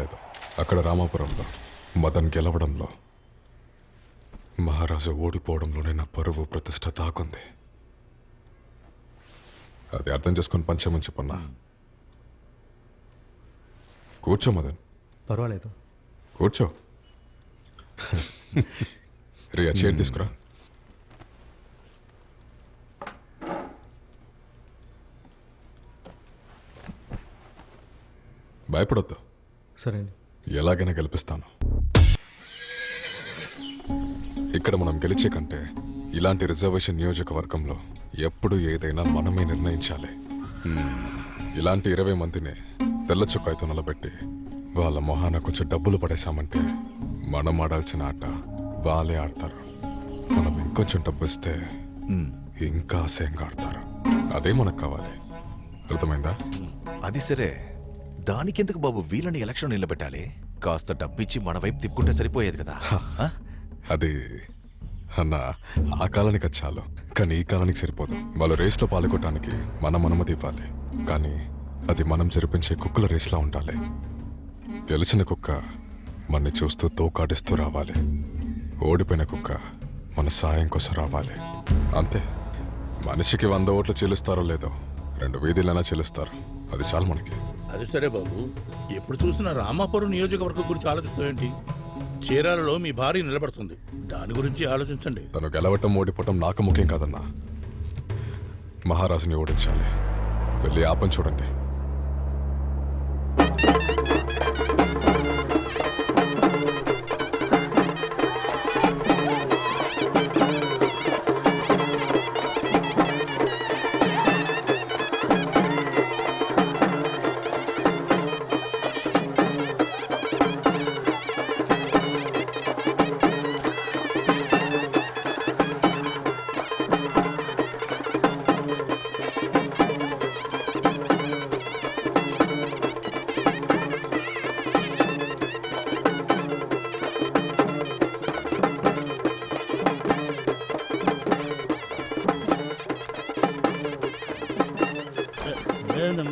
లేదు. అక్కడ రామాపురంలో మదన్ గెలవడంలో, మహారాజు ఓడిపోవడంలోనే నా పరువు ప్రతిష్ట తాకుంది. అది అర్థం చేసుకొని పంచమని చెప్పన్నా. కూర్చో మదన్. పర్వాలేదు, కూర్చో. రియా చైర్ తీసుకురా. భయపడొద్దు, సరే అండి. ఎలాగైనా గెలిపిస్తాను. ఇక్కడ మనం గెలిచే కంటే ఇలాంటి రిజర్వేషన్ నియోజకవర్గంలో ఎప్పుడు ఏదైనా మనమే నిర్ణయించాలి. ఇలాంటి 20 మందిని తెల్ల చుక్కాయితో నిలబెట్టి వాళ్ళ మొహాన కొంచెం డబ్బులు పడేశామంటే మనం ఆడాల్సిన ఆట వాళ్ళే ఆడతారు. మనం ఇంకొంచెం డబ్బు ఇస్తే ఇంకా ఆశయంగా ఆడతారు. అదే మనకు కావాలి. అర్థమైందా? అది సరే, దానికెందుకు బాబు వీళ్ళని ఎలక్షన్ నిలబెట్టాలి? కాస్త డబ్బిచ్చి మన వైపు తిప్పుకుంటే సరిపోయేది కదా. అది అన్న ఆ కాలానికి అది చాలు, కానీ ఈ కాలానికి సరిపోదు. వాళ్ళు రేస్లో పాల్గొనడానికి మనం అనుమతి ఇవ్వాలి, కానీ అది మనం జరిపించే కుక్కల రేస్లా ఉండాలి. గెలిచిన కుక్క మనని చూస్తూ తోకాడిస్తూ రావాలి, ఓడిపోయిన కుక్క మన సాయం కోసం రావాలి. అంతే. మనిషికి 100 ఓట్లు చెల్లిస్తారో లేదో 2 వీధులైనా చెల్లిస్తారు. అది చాలు మనకి. అది సరే బాబు, ఎప్పుడు చూసినా రామాపురం నియోజకవర్గం గురించి ఆలోచిస్తావేంటి? చీరాలలో మీ భార్య నిలబడుతుంది, దాని గురించి ఆలోచించండి. తను గెలవటం ఓడిపోవటం నాకు ముఖ్యం కాదన్నా. మహారాజుని ఓడించాలి. వెళ్ళి ఆపం చూడండి.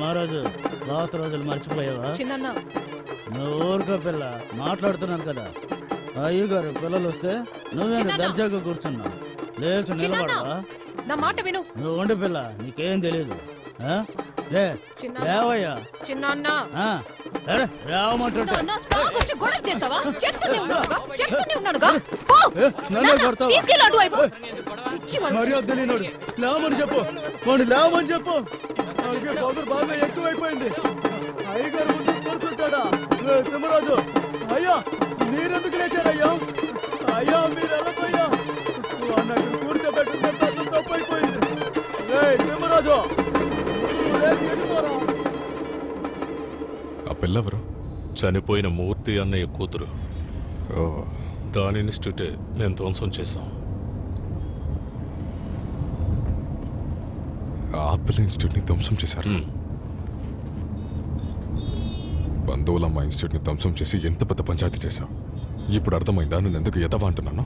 మహారాజు పాత రోజులు మర్చిపోయావా? చిన్న నువ్వు ఊరుకో పిల్ల, మాట్లాడుతున్నాను కదా. అయ్యగారు పిల్లలు వస్తే నువ్వేంత దర్జాగా కూర్చున్నావు, లేచి నిలబడవా? నా మాట విను. నువ్వు ఉండి పిల్ల, నీకేం తెలీదు. లేవయ్యా చిన్న లేవమంటుంటే నన్నే కొడతావా? మర్యాద తెలియనోడు, లేవమని చెప్పు. వాడు లేవమని చెప్పు. బాగా ఎక్కువైపోయింది. అయ్యగారు ముందు కూర్చుంటాడా? తిమ్మరాజు, అయ్యా మీరెందుకు లేచారయ్యా? అయ్యా మీరు వెళ్ళపోయా, అన్నట్టు కూర్చోబెట్టుంటే పెద్ద తప్పు అయిపోయింది. తిమ్మరాజు, ఆ పిల్లెవరు? చనిపోయిన మూర్తి అన్నయ్య కూతురు. దాని ఇన్స్టిట్యూటే మేము ధ్వంసం చేశాం. ఆపిల్ ఇన్స్టిట్యూట్ని ధ్వంసం చేశారు. బంధువులమ్మ ఇన్స్టిట్యూట్ని ధ్వంసం చేసి ఎంత పెద్ద పంచాయతీ చేశావు. ఇప్పుడు అర్థమైందా నేను ఎందుకు ఎదవా అంటున్నాను?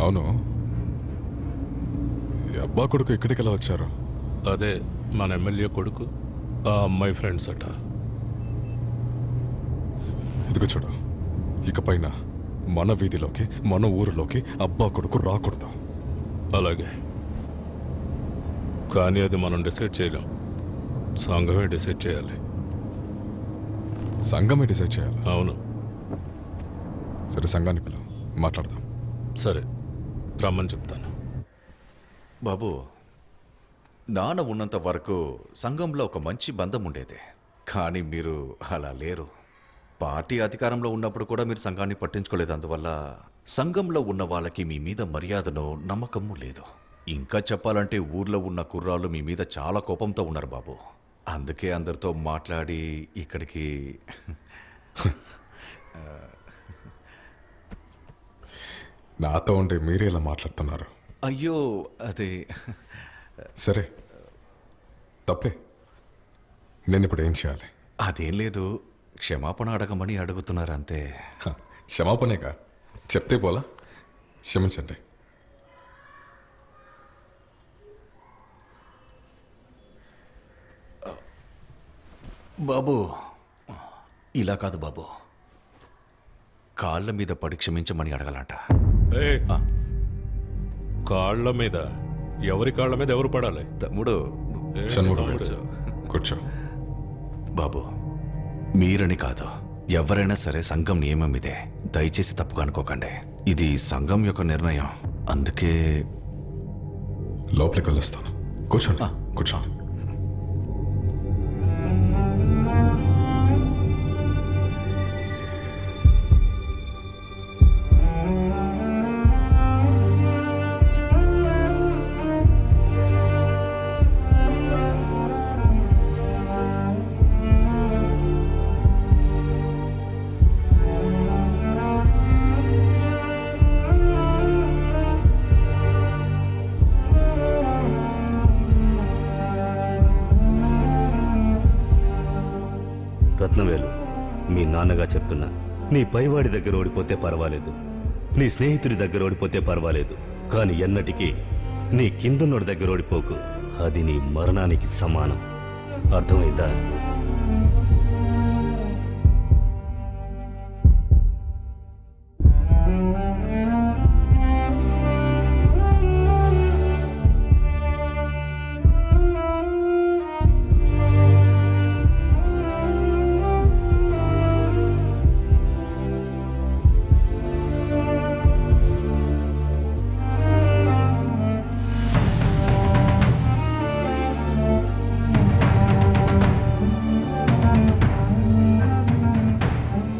అవును, ఈ అబ్బా కొడుకు ఇక్కడికి ఎలా వచ్చారు? అదే మన ఎమ్మెల్యే కొడుకు, ఆ అమ్మాయి ఫ్రెండ్స్ అట. ఇదిగో చూడు, ఇకపైన మన వీధిలోకి మన ఊరిలోకి అబ్బా కొడుకు రాకూడదు. అలాగే, కానీ అది మనం డిసైడ్ చేయలేం. సంఘమే డిసైడ్ చేయాలి. సంఘమే డిసైడ్ చేయాలి? అవును. సరే, సంఘాన్ని పిల్ల, మాట్లాడదాం. సరే, రమ్మని చెప్తాను. బాబు, నాన్న ఉన్నంత వరకు సంఘంలో ఒక మంచి బంధం ఉండేది, కానీ మీరు అలా లేరు. పార్టీ అధికారంలో ఉన్నప్పుడు కూడా మీరు సంఘాన్ని పట్టించుకోలేదు. అందువల్ల సంఘంలో ఉన్న వాళ్ళకి మీ మీద మర్యాదను నమ్మకము లేదు. ఇంకా చెప్పాలంటే ఊర్లో ఉన్న కుర్రాళ్ళు మీ మీద చాలా కోపంతో ఉన్నారు బాబు. అందుకే అందరితో మాట్లాడి ఇక్కడికి. నాతో ఉంటే మీరే ఇలా మాట్లాడుతున్నారు. అయ్యో, అది సరే, తప్పే. నేను ఇప్పుడు ఏం చేయాలి? అదేం లేదు, క్షమాపణ అడగమని అడుగుతున్నారు అంతే. క్షమాపణేగా, చెప్తే పోలా. క్షమించండి. బాబు ఇలా కాదు బాబు, కాళ్ళ మీద పడి క్షమించమని అడగాలంట. ఏయ్, కాళ్ళ మీద ఎవరి కాళ్ళ మీద ఎవరు పడాలి? తమ్ముడు షణ్ముఖం కూర్చో. కూర్చో. బాబు మీరని కాదు, ఎవరైనా సరే సంఘం నియమం ఇదే. దయచేసి తప్పుగా అనుకోకండి, ఇది సంఘం యొక్క నిర్ణయం. అందుకే లోపలికి వెళ్ళొస్తాను. కూర్చోండి. కూర్చోండి. రత్నవేలు, మీ నాన్నగా చెప్తున్నా, నీ పైవాడి దగ్గర ఓడిపోతే పర్వాలేదు, నీ స్నేహితుడి దగ్గర ఓడిపోతే పర్వాలేదు, కానీ ఎన్నటికీ నీ కిందన్నోడి దగ్గర ఓడిపోకు. అది నీ మరణానికి సమానం. అర్థమైందా?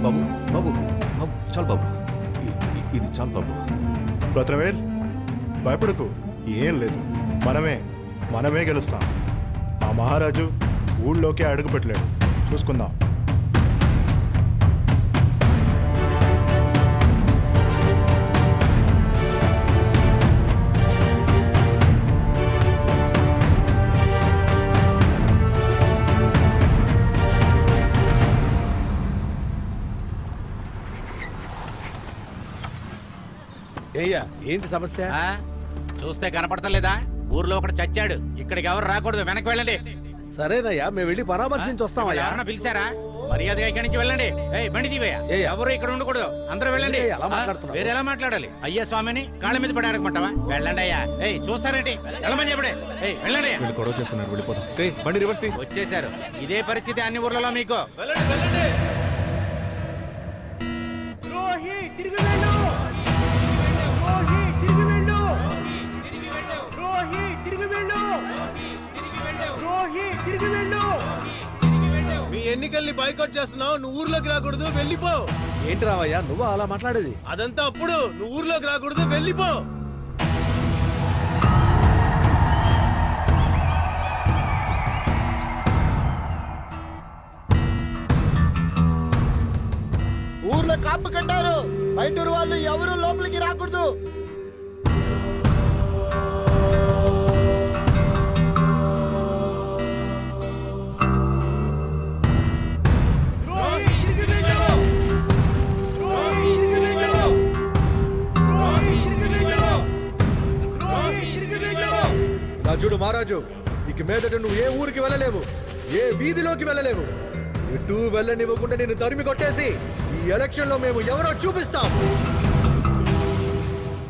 బాబు బాబు బాబు చాలు బాబు, ఇది చాలు బాబు. రత్నవేల్, భయపడకు, ఏం లేదు, మనమే గెలుస్తాం. ఆ మహారాజు ఊళ్ళోకే అడుగు పెట్టలేడు, చూసుకుందాం. ఏయ్యా, ఏంటి సమస్య? చూస్తే కనపడతలేదా? ఊర్లో ఒకడు చచ్చాడు, ఇక్కడికి ఎవరు రాకూడదు, వెనక్కి వెళ్ళండి. సరేనయ్యా, మేము వెళ్ళి పరామర్శించి వస్తామయ్యా. ఎవరన్నా పిలిచారా? మర్యాదగా ఇక్కడి నుంచి వెళ్ళండి. ఏయ్, బండి తీవయ్యా. ఎవరు ఇక్కడ ఉండకూడదు, అందరూ వెళ్ళండి. ఏయ్, అలా మాట్లాడుతున్నావు? వేరే ఎలా మాట్లాడాలి? అయ్యా స్వామిని కాళ్ళ మీద పడి అడగమంటావా? వెళ్ళండి అయ్యా. ఏయ్, చూస్తారేంటి? వెళ్ళమని చెప్పడే. ఏయ్, వెళ్ళండి అయ్యా. గొడవ చేస్తున్నారు, వెళ్ళిపోతాం. బండి రివర్స్ తీ. వచ్చేసారు. ఇదే పరిస్థితి అన్ని ఊర్లలో మీకు. మీ ఎన్నికల్ని బాయ్కాట్ చేస్తున్నావు, నువ్వు ఊర్లోకి రాకూడదు, వెళ్ళిపో. ఏంటి రావయ్యా నువ్వు అలా మాట్లాడేది? అదంతా అప్పుడు, నువ్వు ఊర్లోకి రాకూడదు, వెళ్ళిపో. ఊర్లో కాపు కట్టారు, బయటూరు వాళ్ళు ఎవరు లోపలికి రాకూడదు. చూడు మహారాజు, ఇక మీదట నువ్వు ఏ ఊరికి వెళ్ళలేవు, ఏ వీధిలోకి వెళ్ళలేవు. ఎటు వెళ్ళనివ్వకుండా నిన్ను తరిమి కొట్టేసి ఈ ఎలక్షన్ లో మేము ఎవరో చూపిస్తాం.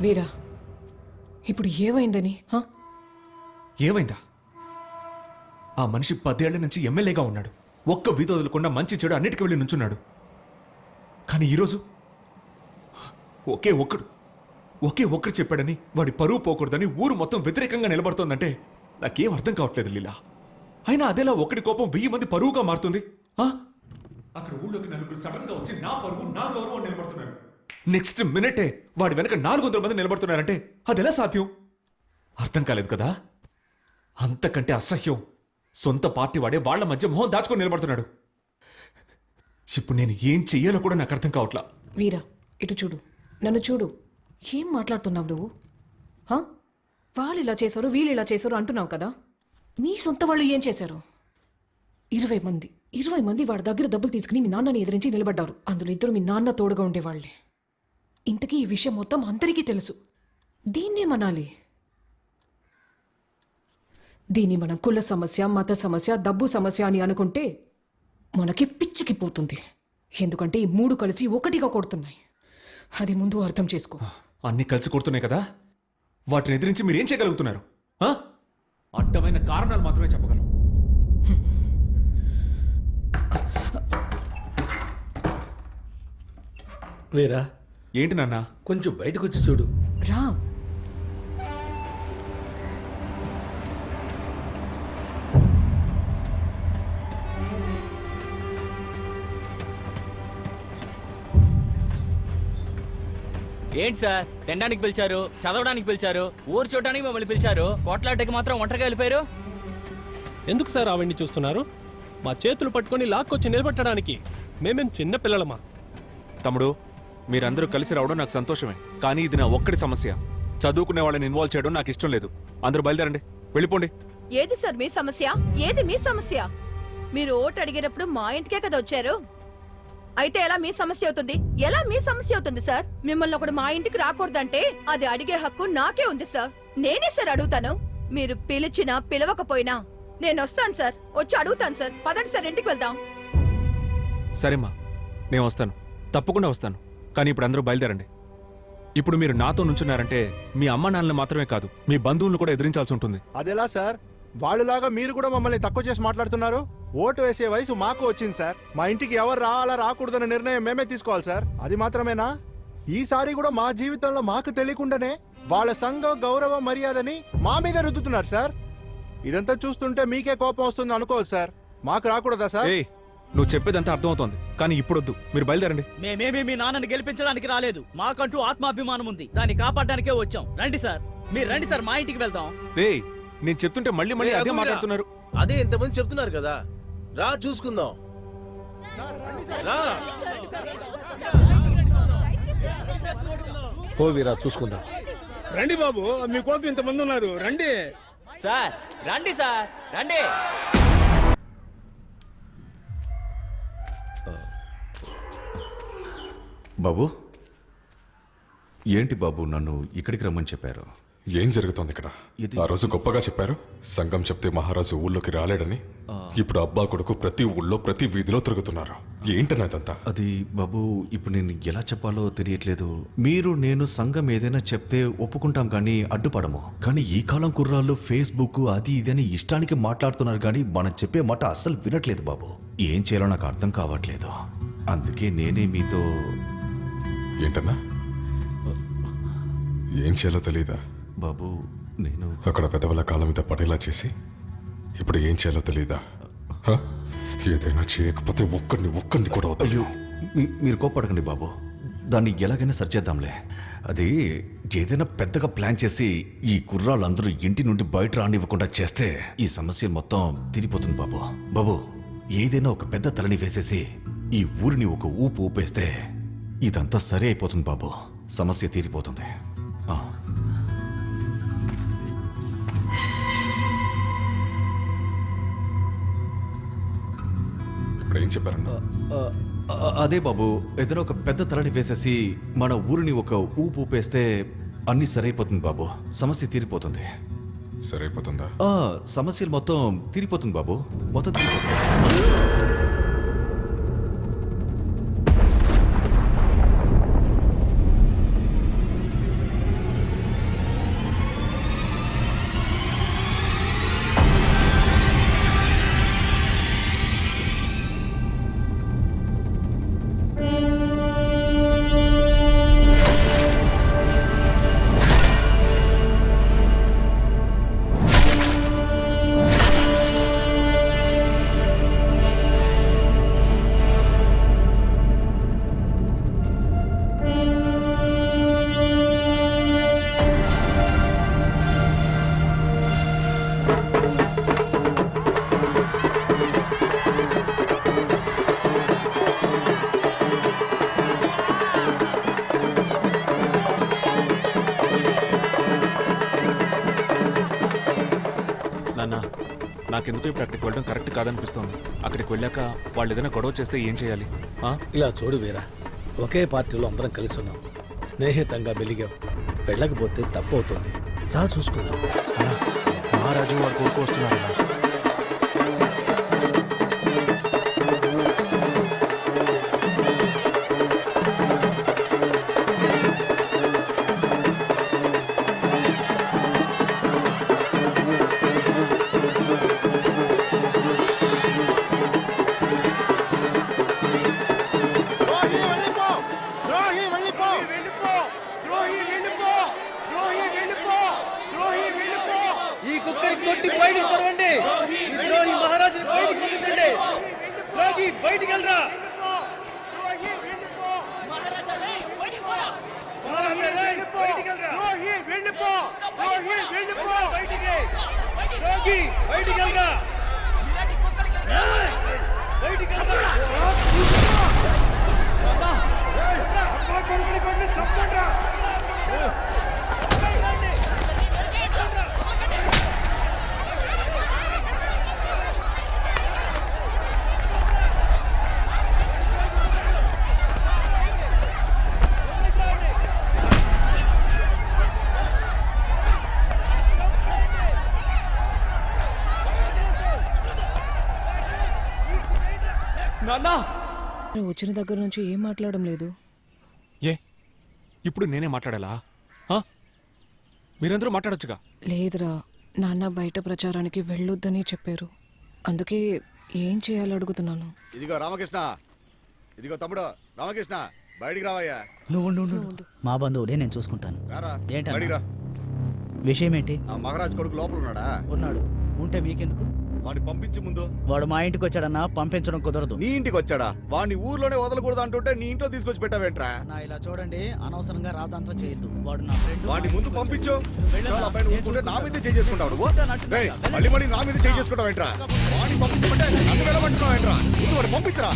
వీరా, ఇప్పుడు ఏమైందని? ఏమైందా? ఆ మనిషి 10 ఏళ్ల నుంచి ఎమ్మెల్యేగా ఉన్నాడు, ఒక్క వీధి వదలకుండా మంచి చెడు అన్నిటికీ వెళ్ళి నుంచున్నాడు. కానీ ఈరోజు ఒకే ఒక్కడు చెప్పాడని వాడి పరువు పోకూడదని ఊరు మొత్తం వ్యతిరేకంగా నిలబడుతోందంటే నాకేం అర్థం కావట్లేదు లీలా. అయినా అదేలా ఒకటి కోపం 1000 మంది పరువుగా మారుతుంది. అక్కడ ఊళ్ళోకి 4 సడన్ గా వచ్చి నా పరువు నా గౌరవం నిలబడుతున్నారు. నెక్స్ట్ మినిటే వాడి వెనక 400 మంది నిలబడుతున్నారంటే అదెలా సాధ్యం? అర్థం కాలేదు కదా. అంతకంటే అసహ్యం సొంత పార్టీ వాడే వాళ్ల మధ్య మొహం దాచుకొని నిలబడుతున్నాడు. ఇప్పుడు నేను ఏం చెయ్యాలో కూడా నాకు అర్థం కావట్లా. వీరా, ఇటు చూడు, నన్ను చూడు. ఏం మాట్లాడుతున్నావు నువ్వు? వాళ్ళు ఇలా చేశారు, వీళ్ళు ఇలా చేశారు అంటున్నావు కదా. మీ సొంత వాళ్ళు ఏం చేశారు? 20 మంది వాడి దగ్గర డబ్బులు తీసుకుని మీ నాన్నని ఎదిరించి నిలబడ్డారు. అందులో 2 మీ నాన్న తోడుగా ఉండేవాళ్లే. ఇంతకీ ఈ విషయం మొత్తం అందరికీ తెలుసు. దీన్నేమనాలి? దీన్ని మనం కుల సమస్య, మత సమస్య, డబ్బు సమస్య అని అనుకుంటే మనకి పిచ్చికి పోతుంది. ఎందుకంటే ఈ 3 కలిసి ఒకటిగా కొడుతున్నాయి. అది ముందు అర్థం చేసుకో. అన్నీ కలిసి కొడుతున్నాయి కదా, వాటిని ఎదిరించి మీరేం చేయగలుగుతున్నారు? ఆ? అడ్డమైన కారణాలు మాత్రమే చెప్పగలం. వీరా, ఏంటి నాన్న? కొంచెం బయటకు వచ్చి చూడు. రా. ఏంటి సార్, తినడానికి పిలిచారు, చదవడానికి పిలిచారు, ఊరు చూడడానికి మమ్మల్ని పిలిచారు, కోట్లాటకి మాత్రం ఒంటరిగా వెళ్ళిపోయారు. ఎందుకు సార్ అవన్నీ చూస్తున్నారు? మా చేతులు పట్టుకొని లాక్కొచ్చి నిలబెట్టడానికి మేమేం చిన్న పిల్లలమా? తమ్ముడు, మీరందరూ కలిసి రావడం నాకు సంతోషమే, కానీ ఇది నా ఒక్కడి సమస్య. చదువుకునే వాళ్ళని ఇన్వాల్వ్ చేయడం నాకు ఇష్టం లేదు. అందరూ బయలుదేరండి, వెళ్ళిపోండి. ఏది సార్ మీ సమస్య? ఏది మీ సమస్య? మీరు ఓటు అడిగేటప్పుడు మా ఇంటికే కదా వచ్చారు. అయితే ఎలా మీ సమస్య అవుతుంది? ఎలా మీ సమస్య అవుతుంది సార్? మిమ్మల్ని ఒకడు మా ఇంటికి రాకూడదంటే అది అడిగే హక్కు నాకే ఉంది సార్. నేనే సార్ అడుగుతాను. మీరు పిలిచినా పిలవకపోయినా నేను వస్తాను సార్, వచ్చి అడుగుతాను సార్. పదండి సార్, ఇంటికి వెళ్దాం. సరేమ్మా, నేను వస్తాను, తప్పకుండా వస్తాను. కానీ ఇప్పుడు అందరూ బయలుదేరండి. ఇప్పుడు మీరు నాతో నుంచున్నారంటే మీ అమ్మ నాన్నలు మాత్రమే కాదు, మీ బంధువులను కూడా ఎదిరించాల్సి ఉంటుంది. అదెలా సార్? వాళ్ళలాగా మీరు కూడా మమ్మల్ని తక్కువ చేసి మాట్లాడుతున్నారు. ఓటు వేసే వయసు మాకు వచ్చింది సార్. మా ఇంటికి ఎవరు రావాలా రాకూడదనే నిర్ణయం మేమే తీసుకోవాలి సార్. అది మాత్రమేనా? ఈసారి కూడా మా జీవితంలో మాకు తెలియకుండానే వాళ్ళ సంఘం గౌరవ మర్యాదని మా మీద రుద్దుతున్నారు సార్. ఇదంతా చూస్తుంటే మీకే కోపం వస్తుంది అనుకోవచ్చు సార్. మాకు రాకూడదా సార్? ఏయ్, నువ్వు చెప్పేదంతా అర్థమవుతోంది, కానీ ఇప్పుడొద్దు, మీరు బయలుదేరండి. మేమేమి మీ నాన్నని గెలిపించడానికి రాలేదు. మాకంటూ ఆత్మాభిమానం ఉంది, దాన్ని కాపాడడానికే వచ్చాం. రండి సార్, మీరు రండి సార్, మా ఇంటికి వెళ్దాం. ఏయ్, నేను చెప్తుంటే మళ్ళీ మళ్ళీ అదే మాట్లాడుతున్నారు. అదే ఇంతమంది చెప్తున్నారు కదా, రా చూసుకుందాం. రా పో వీరా, చూసుకుందాం. రండి బాబు, మీకోసం ఇంతమంది ఉన్నారు, రండి. సార్ రండి, సార్ రండి. బాబు, ఏంటి బాబు నన్ను ఇక్కడికి రమ్మని చెప్పారు? ఏం జరుగుతోంది ఇక్కడ? ఆ రోజు గొప్పగా చెప్పారు, సంఘం చెప్తే మహారాజు ఊళ్ళోకి రాలేడని. ఇప్పుడు అబ్బా కొడుకు ప్రతి ఊళ్ళో ప్రతి వీధిలో తిరుగుతున్నారు. ఏంటనేదంతా? అది బాబు, ఇప్పుడు నేను ఎలా చెప్పాలో తెలియట్లేదు. మీరు నేను సంఘం ఏదైనా చెప్తే ఒప్పుకుంటాం కానీ అడ్డుపడము. కానీ ఈ కాలం కుర్రాళ్ళు ఫేస్బుక్ అది ఇదని ఇష్టానికి మాట్లాడుతున్నారు కానీ మనం చెప్పే మాట అస్సలు వినట్లేదు బాబు. ఏం చేయాలో నాకు అర్థం కావట్లేదు. అందుకే నేనే మీతో. ఏంటన్నా? ఏం చేయాలో తెలీదా బాబు? నేను అక్కడ పెదవుల కాలం మీద పడేలా చేసి ఇప్పుడు ఏం చేయాలో తెలీదా? ఏదైనా చేయకపోతే ఒక్కడిని కూడా వదలు. అయ్యో, మీరు కోప్పడకండి బాబు, దాన్ని ఎలాగైనా సరిచేద్దాంలే. అది ఏదైనా పెద్దగా ప్లాన్ చేసి ఈ కుర్రాళ్ళందరూ ఇంటి నుండి బయట రానివ్వకుండా చేస్తే ఈ సమస్య మొత్తం తీరిపోతుంది బాబు. బాబు, ఏదైనా ఒక పెద్ద తలని వేసేసి ఈ ఊరిని ఒక ఊపు ఊపేస్తే ఇదంతా సరే అయిపోతుంది బాబు. సమస్య తీరిపోతుంది. ఇప్పుడు ఏం చెప్పారన్నా? అదే బాబు, ఏదైనా ఒక పెద్ద తలని వేసేసి మన ఊరిని ఒక ఊపు ఊపేస్తే అన్ని సరైపోతుంది బాబు. సమస్య తీరిపోతుంది. సరైపోతుందా? సమస్యలు మొత్తం తీరిపోతుంది బాబు, మొత్తం తీరిపోతుంది. నాకెందుకు ఇప్పుడు అక్కడికి వెళ్ళడం కరెక్ట్ కాదనిపిస్తోంది. అక్కడికి వెళ్ళాక వాళ్ళు ఏదైనా గొడవ చేస్తే ఏం చేయాలి? ఇలా చూడు వీరా, ఒకే పార్టీలో అందరం కలిసి ఉన్నాం, స్నేహితంగా వెలిగాం. వెళ్ళకపోతే తప్పు అవుతుంది. రా చూసుకుందాం. మహారాజు వారు కోరుకొస్తున్నారు. బయటికి వెళ్ళరా బయటికి వెళ్ళరా నాన్న వచ్చిన దగ్గర నుంచి ఏం మాట్లాడడం లేదు. ఏ ఇప్పుడు నేనే మాట్లాడాలా ఆ? మీరందరూ మాట్లాడొచ్చుగా. లేదురా, నాన్న బయట ప్రచారానికి వెళ్ళొద్దని చెప్పారు. అందుకే ఏం చేయాలో అడుగుతున్నాను. ఇదిగో రామకృష్ణ, ఇదిగో తమ్ముడు రామకృష్ణ, బయటికి రావయ్యా. నువ్వు మా బంధువులే, నేను చూసుకుంటాను. రారా, ఏంటన్నా? బయటికి రా. విషయం ఏంటి? ఆ మహారాజ్ కొడుకు లోపల ఉన్నాడా? ఉన్నాడు. ఉంటే మీకెందుకు? వాడిని పంపించి ముందు. వాడు మా ఇంటికి వచ్చాడన్నా, పంపించడం కుదరదు. నీ ఇంటికి వచ్చాడా? వాడిని ఊర్లోనే వదలకూడదు అంటుంటే నీ ఇంట్లో తీసుకొచ్చి పెట్టావేంట్రా? నా ఇలా చూడండి, అనవసరంగా రాదంతా చేయొద్దు. వాడు నా ఫ్రెండ్. వాడిని ముందు పంపించు. చాలా అబ్బాయిని ఊరుకుంటే నా మీద చేసుకుంటావు నువ్వు. రేయ్, మళ్ళీ మళ్ళీ నా మీద చేసుకుంటావేంట్రా? వాడిని పంపించమంటే నన్ను వెళ్ళమంటున్నావేంట్రా? ముందు వాడిని పంపించరా.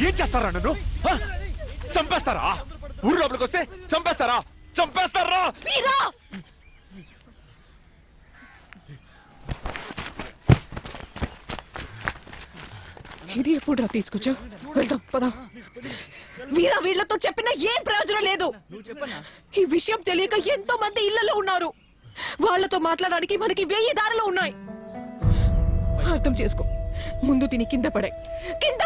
ఏం చేస్తారా నన్ను? ఆ? చంపేస్తారా? ఊరు లోపలికి వస్తే చంపేస్తారా? చంపేస్తారా? ఇది ఎప్పుడు తీసుకొచ్చా? వెళ్దాం పదా. వీరా, వీళ్ళతో చెప్పినా ఏం ప్రయోజనం లేదు. ఈ విషయం తెలియక ఎంతో మంది ఇళ్లలో ఉన్నారు. వాళ్ళతో మాట్లాడడానికి మనకి 1000 దారులు ఉన్నాయి. అర్థం చేసుకో. ముందు తిని కింద పడాయి. కింద